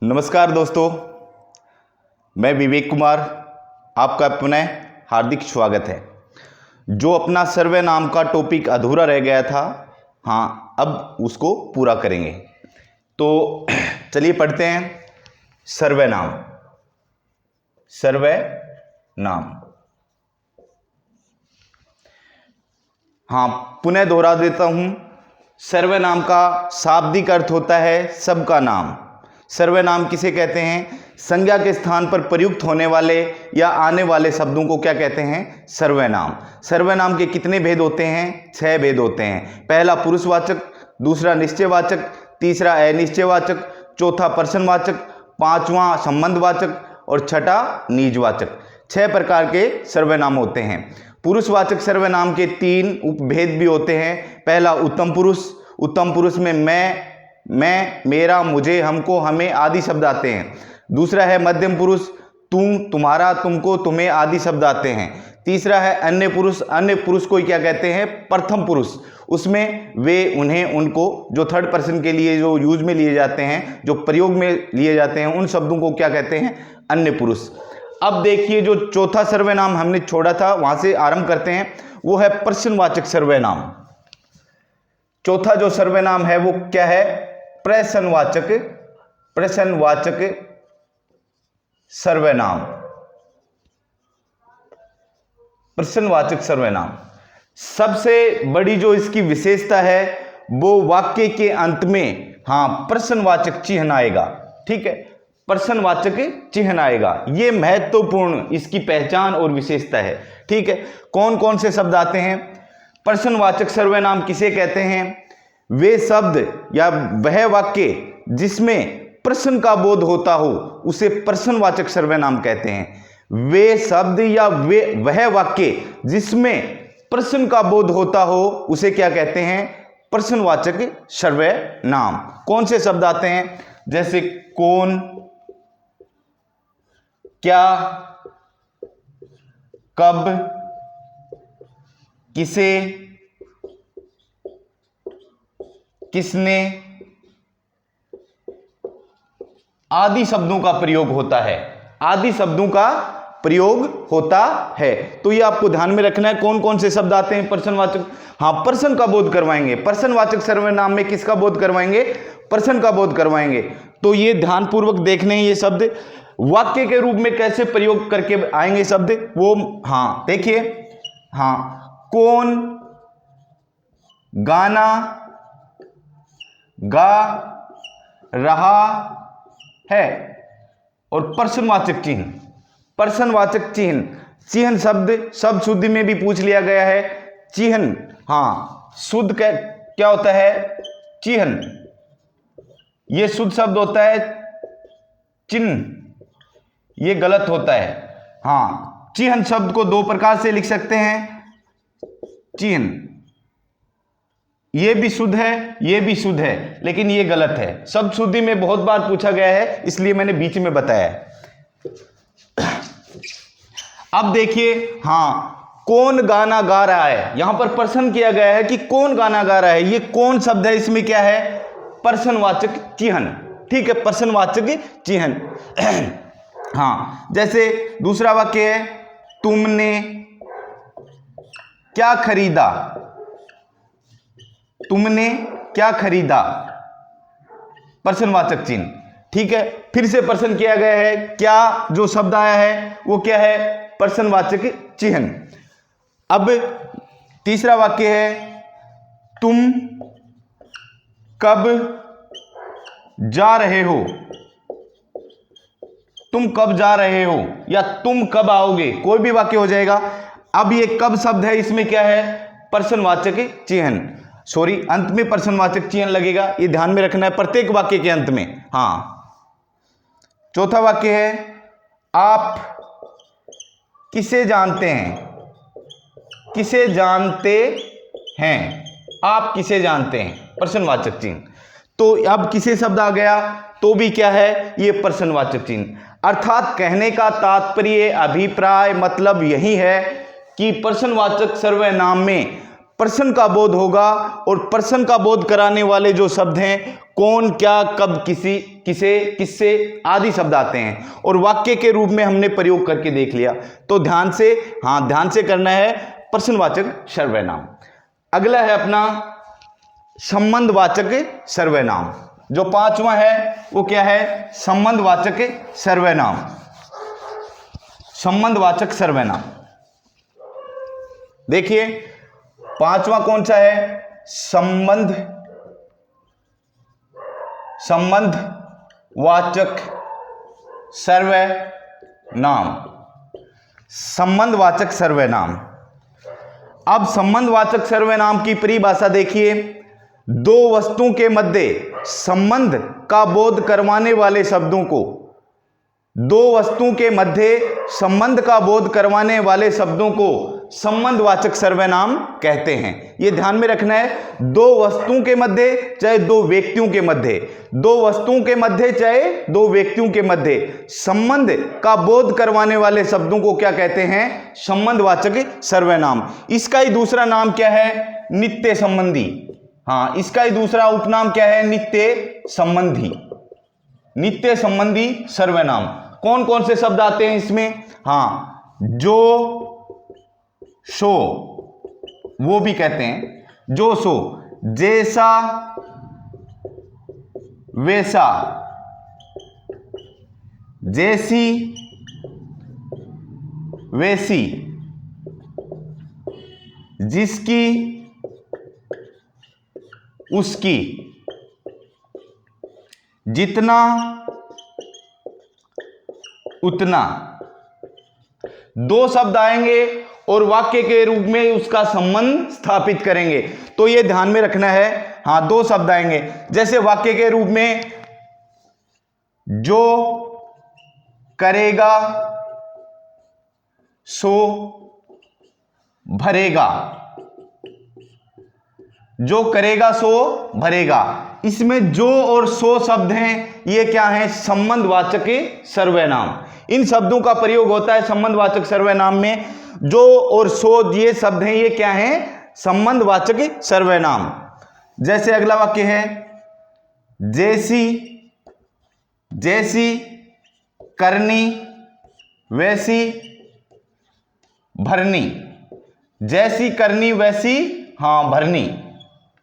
नमस्कार दोस्तों, मैं विवेक कुमार, आपका पुनः हार्दिक स्वागत है। जो अपना सर्वनाम का टॉपिक अधूरा रह गया था, हाँ अब उसको पूरा करेंगे। तो चलिए पढ़ते हैं सर्वनाम। सर्वनाम, हाँ पुनः दोहरा देता हूं। सर्वनाम का शाब्दिक अर्थ होता है सबका नाम। सर्वनाम किसे कहते हैं? संज्ञा के स्थान पर प्रयुक्त होने वाले या आने वाले शब्दों को क्या कहते हैं? सर्वनाम। सर्वनाम के कितने भेद होते हैं? 6 भेद होते हैं। पहला पुरुषवाचक, दूसरा निश्चयवाचक, तीसरा अनिश्चयवाचक, चौथा प्रश्नवाचक, पांचवा संबंधवाचक और छठा निजवाचक। 6 प्रकार के सर्वनाम होते हैं। पुरुषवाचक सर्वनाम के 3 उपभेद भी होते हैं। पहला उत्तम पुरुष। उत्तम पुरुष में मैं, मेरा, मुझे, हमको, हमें आदि शब्द आते हैं। दूसरा है मध्यम पुरुष। तुम, तुम्हारा, तुमको, तुम्हें आदि शब्द आते हैं। तीसरा है अन्य पुरुष। अन्य पुरुष को क्या कहते हैं? प्रथम पुरुष। उसमें वे, उन्हें, उनको, जो थर्ड पर्सन के लिए जो यूज में लिए जाते हैं, जो प्रयोग में लिए जाते हैं, उन शब्दों को क्या कहते हैं? अन्य पुरुष। अब देखिए, जो चौथा सर्वनाम हमने छोड़ा था वहां से आरंभ करते हैं। वो है प्रश्नवाचक सर्वनाम। चौथा जो सर्वनाम है वो क्या है? प्रश्नवाचक सर्वनाम। प्रश्नवाचक सर्वनाम सबसे बड़ी जो इसकी विशेषता है वो वाक्य के अंत में प्रश्नवाचक चिन्ह आएगा। ठीक है, प्रश्नवाचक चिन्ह आएगा। ये महत्वपूर्ण इसकी पहचान और विशेषता है। ठीक है, कौन कौन से शब्द आते हैं? प्रश्नवाचक सर्वनाम किसे कहते हैं? वे शब्द या वह वाक्य जिसमें प्रश्न का बोध होता हो उसे प्रश्नवाचक सर्वनाम कहते हैं। वे शब्द या वह वाक्य जिसमें प्रश्न का बोध होता हो उसे क्या कहते हैं? प्रश्नवाचक सर्वनाम। कौन से शब्द आते हैं? जैसे कौन, क्या, कब, किसे, किसने आदि शब्दों का प्रयोग होता है। आदि शब्दों का प्रयोग होता है। तो ये आपको ध्यान में रखना है। कौन कौन से शब्द आते हैं प्रश्नवाचक? प्रश्न का बोध करवाएंगे। प्रश्नवाचक सर्वनाम में किसका बोध करवाएंगे? प्रश्न का बोध करवाएंगे। तो ये ध्यानपूर्वक देखने हैं। ये शब्द वाक्य के रूप में कैसे प्रयोग करके आएंगे शब्द वो देखिए। कौन गाना गा रहा है और प्रश्नवाचक चिन्ह। प्रश्नवाचक चिन्ह शब्द शुद्धि में भी पूछ लिया गया है। चिन्ह शुद्ध क्या होता है? चिन्ह। ये शुद्ध शब्द होता है। चिन्ह ये गलत होता है। चिन्ह शब्द को 2 प्रकार से लिख सकते हैं। चिन्ह ये भी शुद्ध है, ये भी शुद्ध है, लेकिन ये गलत है। शब्द शुद्धि में बहुत बार पूछा गया है, इसलिए मैंने बीच में बताया। अब देखिए, कौन गाना गा रहा है। यहां पर प्रश्न किया गया है कि कौन गाना गा रहा है। ये कौन शब्द है, इसमें क्या है? प्रश्नवाचक चिन्ह। ठीक है, प्रश्नवाचक चिन्ह। जैसे दूसरा वाक्य है, तुमने क्या खरीदा। तुमने क्या खरीदा, प्रश्नवाचक चिन्ह। ठीक है, फिर से प्रश्न किया गया है। क्या जो शब्द आया है वो क्या है? प्रश्नवाचक चिन्ह। अब तीसरा वाक्य है, तुम कब जा रहे हो। तुम कब जा रहे हो या तुम कब आओगे, कोई भी वाक्य हो जाएगा। अब ये कब शब्द है, इसमें क्या है? प्रश्नवाचक चिन्ह। अंत में प्रश्नवाचक चिन्ह लगेगा। ये ध्यान में रखना है प्रत्येक वाक्य के अंत में। चौथा वाक्य है, आप किसे जानते हैं। किसे जानते हैं, आप किसे जानते हैं, प्रश्नवाचक चिन्ह। तो अब किसे शब्द आ गया तो भी क्या है? ये प्रश्नवाचक चिन्ह। अर्थात कहने का तात्पर्य, अभिप्राय, मतलब यही है कि प्रश्नवाचक सर्वनाम में पर्सन का बोध होगा, और पर्सन का बोध कराने वाले जो शब्द हैं कौन, क्या, कब, किसी, किसे, किससे आदि शब्द आते हैं, और वाक्य के रूप में हमने प्रयोग करके देख लिया। तो ध्यान से करना है प्रश्नवाचक सर्वनाम। अगला है अपना संबंधवाचक सर्वनाम। जो पांचवा है वो क्या है? संबंधवाचक सर्वनाम। संबंधवाचक सर्वनाम देखिए पांचवा कौन सा है? संबंधवाचक सर्वनाम। संबंधवाचक सर्वनाम। अब संबंधवाचक सर्वनाम की परिभाषा देखिए। दो वस्तुओं के मध्य संबंध का बोध करवाने वाले शब्दों को, दो वस्तुओं के मध्य संबंध का बोध करवाने वाले शब्दों को संबंधवाचक सर्वनाम कहते हैं। यह ध्यान में रखना है। दो वस्तुओं के मध्य चाहे दो व्यक्तियों के मध्य, दो वस्तुओं के मध्य चाहे दो व्यक्तियों के मध्य संबंध का बोध करवाने वाले शब्दों को क्या कहते हैं? संबंधवाचक सर्वनाम। इसका ही दूसरा नाम क्या है? नित्य संबंधी। हाँ, इसका ही दूसरा उपनाम क्या है? नित्य संबंधी। नित्य संबंधी सर्वनाम। कौन कौन से शब्द आते हैं इसमें? हाँ, जो, सो, वो भी कहते हैं। जो, सो, जैसा, वैसा, जैसी, वैसी, जिसकी, उसकी, जितना, उतना। दो शब्द आएंगे और वाक्य के रूप में उसका संबंध स्थापित करेंगे। तो यह ध्यान में रखना है। हाँ, दो शब्द आएंगे। जैसे वाक्य के रूप में जो करेगा सो भरेगा। जो करेगा सो भरेगा। इसमें जो और सो शब्द हैं, ये क्या हैं? संबंधवाचक सर्वनाम। इन शब्दों का प्रयोग होता है संबंधवाचक सर्वनाम में। जो और सो ये शब्द हैं, ये क्या हैं? संबंधवाचक सर्वनाम। जैसे अगला वाक्य है जैसी, जैसी करनी वैसी भरनी। जैसी करनी वैसी, हाँ, भरनी।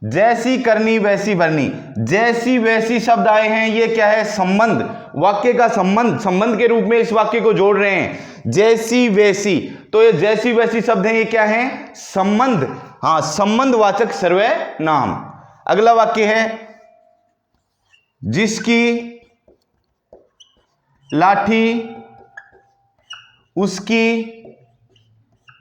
जैसी करनी वैसी भरनी। जैसी वैसी शब्द आए हैं, ये क्या है? संबंध। वाक्य का संबंध, संबंध के रूप में इस वाक्य को जोड़ रहे हैं। जैसी वैसी, तो ये जैसी वैसी शब्द हैं, ये क्या है? संबंध। हाँ, संबंधवाचक सर्वनाम। अगला वाक्य है जिसकी लाठी उसकी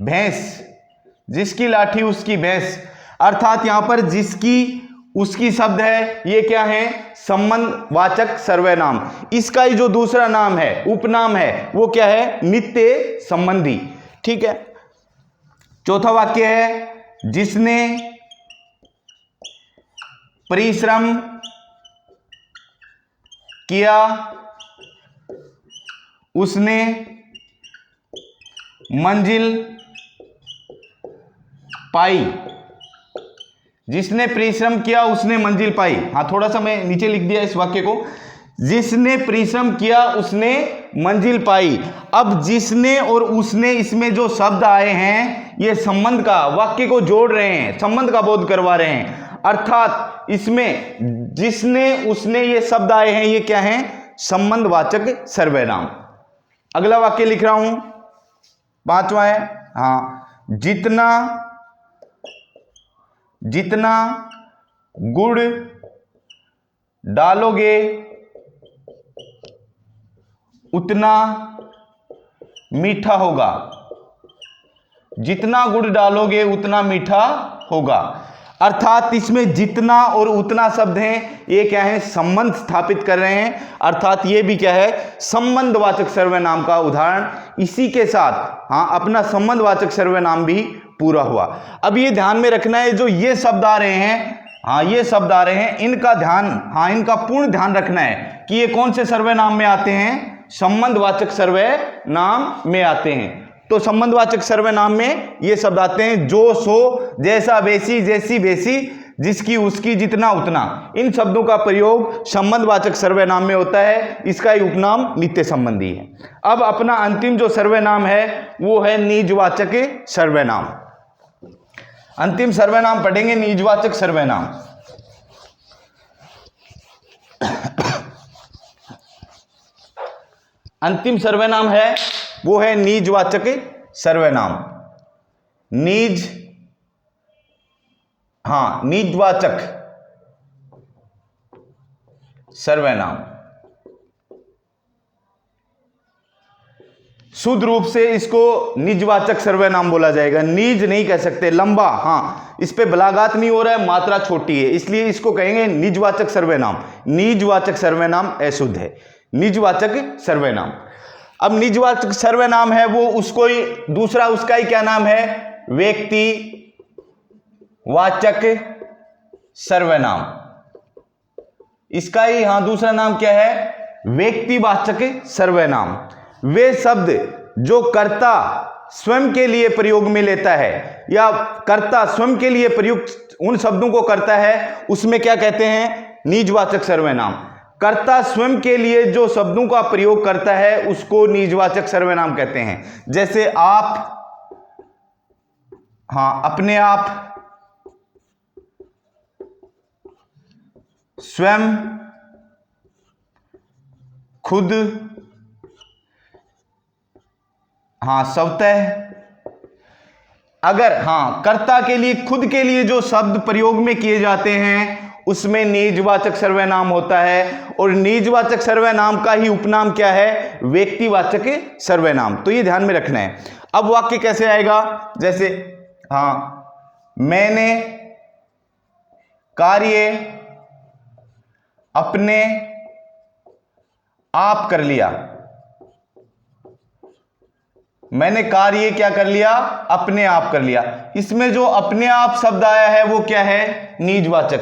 भैंस। जिसकी लाठी उसकी भैंस, अर्थात यहां पर जिसकी उसकी शब्द है, ये क्या है? संबंधवाचक सर्वनाम। इसका ही जो दूसरा नाम है, उपनाम है, वो क्या है? नित्य संबंधी। ठीक है। चौथा वाक्य है जिसने परिश्रम किया उसने मंजिल पाई। जिसने परिश्रम किया उसने मंजिल पाई। हाँ, थोड़ा सा मैं नीचे लिख दिया इस वाक्य को। जिसने परिश्रम किया उसने मंजिल पाई। अब जिसने और उसने, इसमें जो शब्द आए हैं, ये संबंध का, वाक्य को जोड़ रहे हैं, संबंध का बोध करवा रहे हैं। अर्थात इसमें जिसने उसने ये शब्द आए हैं, ये क्या हैं? संबंधवाचक सर्वनाम। अगला वाक्य लिख रहा हूं, पांचवा है। हाँ, जितना, जितना गुड़ डालोगे उतना मीठा होगा। जितना गुड़ डालोगे उतना मीठा होगा। अर्थात इसमें जितना और उतना शब्द हैं, ये क्या है? संबंध स्थापित कर रहे हैं। अर्थात ये भी क्या है? संबंधवाचक सर्वनाम का उदाहरण। इसी के साथ हाँ, अपना संबंधवाचक सर्वनाम भी पूरा हुआ। अब ये ध्यान में रखना है, जो ये शब्द आ रहे हैं, हाँ, ये शब्द आ रहे हैं, इनका ध्यान, हाँ, इनका पूर्ण ध्यान रखना है कि ये कौन से सर्वनाम में आते हैं? संबंधवाचक सर्वनाम में आते हैं। तो संबंधवाचक सर्वनाम में ये शब्द आते हैं, जो सो, जैसा वैसी, जैसी वैसी, जिसकी उसकी, जितना उतना। इन शब्दों का प्रयोग संबंधवाचक सर्वनाम में होता है। इसका ही उपनाम नित्य संबंधी है। अब अपना अंतिम जो सर्वनाम है वो है निजवाचक सर्वनाम। अंतिम सर्वनाम पढ़ेंगे निजवाचक सर्वनाम। अंतिम सर्वनाम है वो है निजवाचक सर्वनाम। निजवाचक सर्वनाम। शुद्ध रूप से इसको निजवाचक सर्वनाम बोला जाएगा। निज नहीं कह सकते, लंबा, इस पे बलागात नहीं हो रहा है, मात्रा छोटी है, इसलिए इसको कहेंगे निजवाचक सर्वनाम। निजवाचक सर्वनाम अशुद्ध है। निजवाचक सर्वनाम। अब निजवाचक सर्वनाम है वो उसको ही दूसरा, उसका ही क्या नाम है? व्यक्ति वाचक सर्वनाम। इसका ही दूसरा नाम क्या है? व्यक्तिवाचक सर्वनाम। वे शब्द जो कर्ता स्वयं के लिए प्रयोग में लेता है या कर्ता स्वयं के लिए प्रयुक्त उन शब्दों को करता है, उसमें क्या कहते हैं? निजवाचक सर्वनाम। कर्ता स्वयं के लिए जो शब्दों का प्रयोग करता है उसको निजवाचक सर्वनाम कहते हैं। जैसे आप, अपने आप, स्वयं, खुद, स्वतः। अगर कर्ता के लिए, खुद के लिए जो शब्द प्रयोग में किए जाते हैं उसमें निजवाचक सर्वनाम होता है। और निजवाचक सर्वनाम का ही उपनाम क्या है? व्यक्तिवाचक सर्वनाम। तो ये ध्यान में रखना है। अब वाक्य कैसे आएगा? जैसे मैंने कार्य अपने आप कर लिया। मैंने कार्य क्या कर लिया? अपने आप कर लिया। इसमें जो अपने आप शब्द आया है वो क्या है? निजवाचक।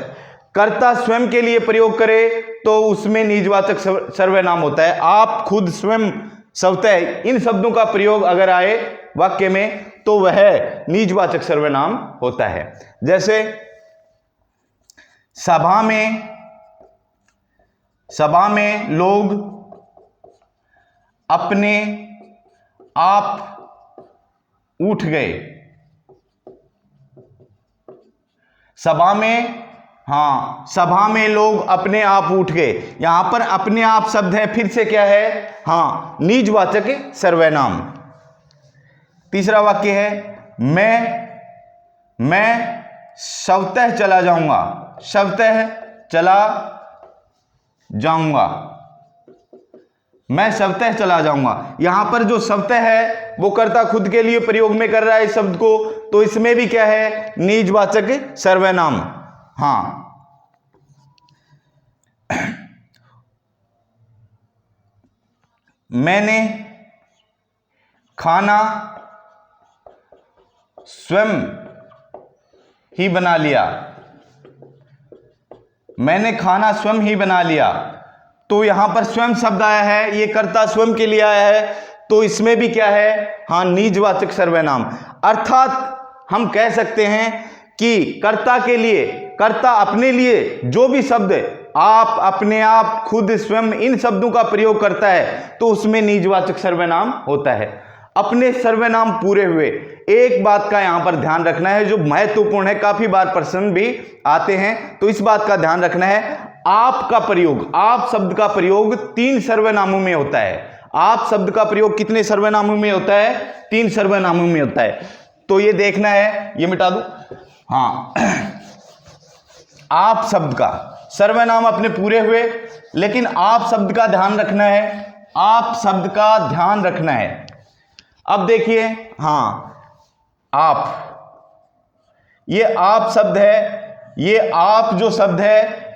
कर्ता स्वयं के लिए प्रयोग करे तो उसमें निजवाचक सर्वनाम होता है। आप, खुद, स्वयं, स्वतः, इन शब्दों का प्रयोग अगर आए वाक्य में तो वह निजवाचक सर्वनाम होता है। जैसे सभा में लोग अपने आप उठ गए। सभा में लोग अपने आप उठ गए। यहां पर अपने आप शब्द है, फिर से क्या है? निजवाचक सर्वनाम। तीसरा वाक्य है मैं स्वतः चला जाऊंगा। स्वतः चला जाऊंगा। मैं स्वतः चला जाऊंगा। यहां पर जो स्वतः है वो कर्ता खुद के लिए प्रयोग में कर रहा है इस शब्द को, तो इसमें भी क्या है? निजवाचक सर्वनाम। मैंने खाना स्वयं ही बना लिया। मैंने खाना स्वयं ही बना लिया। तो यहां पर स्वयं शब्द आया है, ये कर्ता स्वयं के लिए आया है, तो इसमें भी क्या है? निजवाचक सर्वनाम। अर्थात हम कह सकते हैं कि कर्ता के लिए, कर्ता अपने लिए जो भी शब्द आप, अपने आप, खुद, स्वयं, इन शब्दों का प्रयोग करता है तो उसमें निजवाचक सर्वनाम होता है। अपने सर्वनाम पूरे हुए। एक बात का यहां पर ध्यान रखना है जो महत्वपूर्ण है, काफी बार प्रश्न भी आते हैं, तो इस बात का ध्यान रखना है। आप का प्रयोग, आप शब्द का प्रयोग 3 सर्वनामों में होता है। आप शब्द का प्रयोग कितने सर्वनामों में होता है? 3 सर्वनामों में होता है। तो ये देखना है, ये मिटा दूं। आप शब्द का सर्वनाम अपने पूरे हुए, लेकिन आप शब्द का ध्यान रखना है। आप शब्द का ध्यान रखना है। अब देखिए, आप, ये आप शब्द है, ये आप जो शब्द है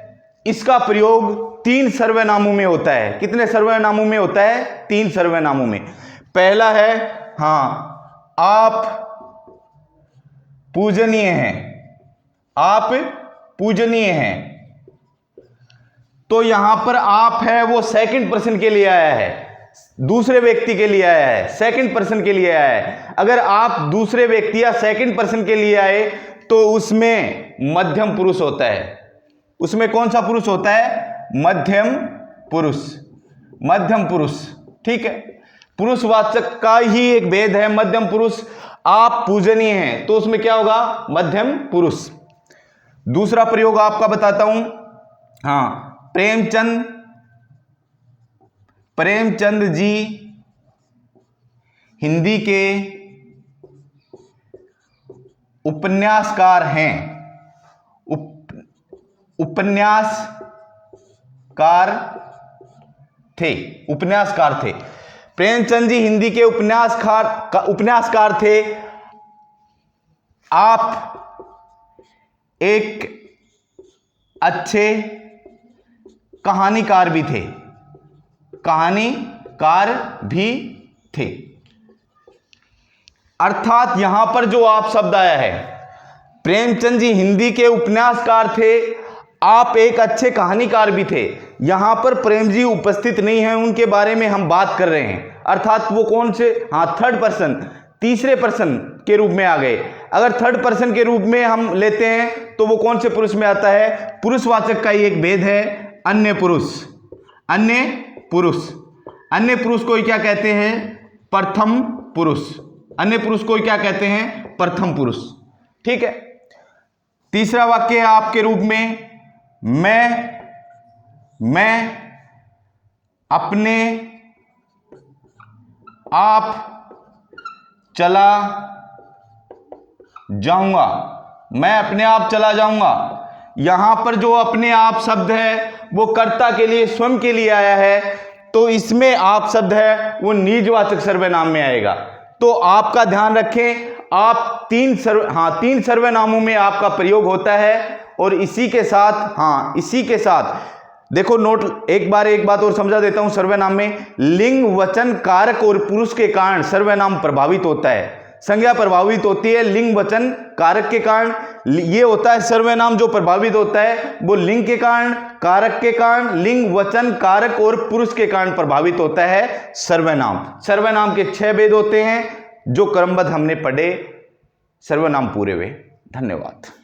इसका प्रयोग 3 सर्वनामों में होता है। कितने सर्वनामों में होता है? 3 सर्वनामों में। पहला है आप पूजनीय हैं। आप पूजनीय हैं। तो यहां पर आप है वो सेकंड पर्सन के लिए आया है। दूसरे व्यक्ति के लिए आया है, सेकंड पर्सन के लिए आया है। अगर आप दूसरे व्यक्ति या सेकंड पर्सन के लिए आए तो उसमें मध्यम पुरुष होता है। उसमें कौन सा पुरुष होता है? मध्यम पुरुष। मध्यम पुरुष, ठीक है। पुरुषवाचक का ही एक भेद है, मध्यम पुरुष। आप पूजनीय हैं तो उसमें क्या होगा? मध्यम पुरुष। दूसरा प्रयोग आपका बताता हूं। हाँ, प्रेमचंद जी हिंदी के उपन्यासकार हैं। उपन्यासकार थे। प्रेमचंद जी हिंदी के उपन्यासकार थे। आप एक अच्छे कहानीकार भी थे। अर्थात यहां पर जो आप शब्द आया है, प्रेमचंद जी हिंदी के उपन्यासकार थे, आप एक अच्छे कहानीकार भी थे। यहां पर प्रेम जी उपस्थित नहीं है, उनके बारे में हम बात कर रहे हैं। अर्थात वो कौन से? हाँ, थर्ड पर्सन, तीसरे पर्सन के रूप में आ गए। अगर थर्ड पर्सन के रूप में हम लेते हैं तो वो कौन से पुरुष में आता है? पुरुषवाचक का ही एक भेद है, अन्य पुरुष। अन्य पुरुष को क्या कहते हैं? प्रथम पुरुष। अन्य पुरुष को क्या कहते हैं? प्रथम पुरुष, ठीक है। तीसरा वाक्य है आपके रूप में, मैं अपने आप चला जाऊंगा। मैं अपने आप चला जाऊंगा। यहां पर जो अपने आप शब्द है वो कर्ता के लिए, स्वयं के लिए आया है, तो इसमें आप शब्द है वो निजवाचक सर्वनाम में आएगा। तो आपका ध्यान रखें, आप तीन सर्वनामों में आपका प्रयोग होता है। और इसी के साथ देखो नोट, एक बात और समझा देता हूं। सर्वनाम में लिंग, वचन, कारक और पुरुष के कारण सर्वनाम प्रभावित होता है। संज्ञा प्रभावित होती है लिंग, वचन, कारक के कारण। ये होता है सर्वनाम जो प्रभावित होता है वो लिंग के कारण, कारक के कारण, लिंग, वचन, कारक और पुरुष के कारण प्रभावित होता है सर्वनाम के 6 भेद होते हैं जो क्रमबद्ध हमने पढ़े, सर्वनाम पूरे हुए। धन्यवाद।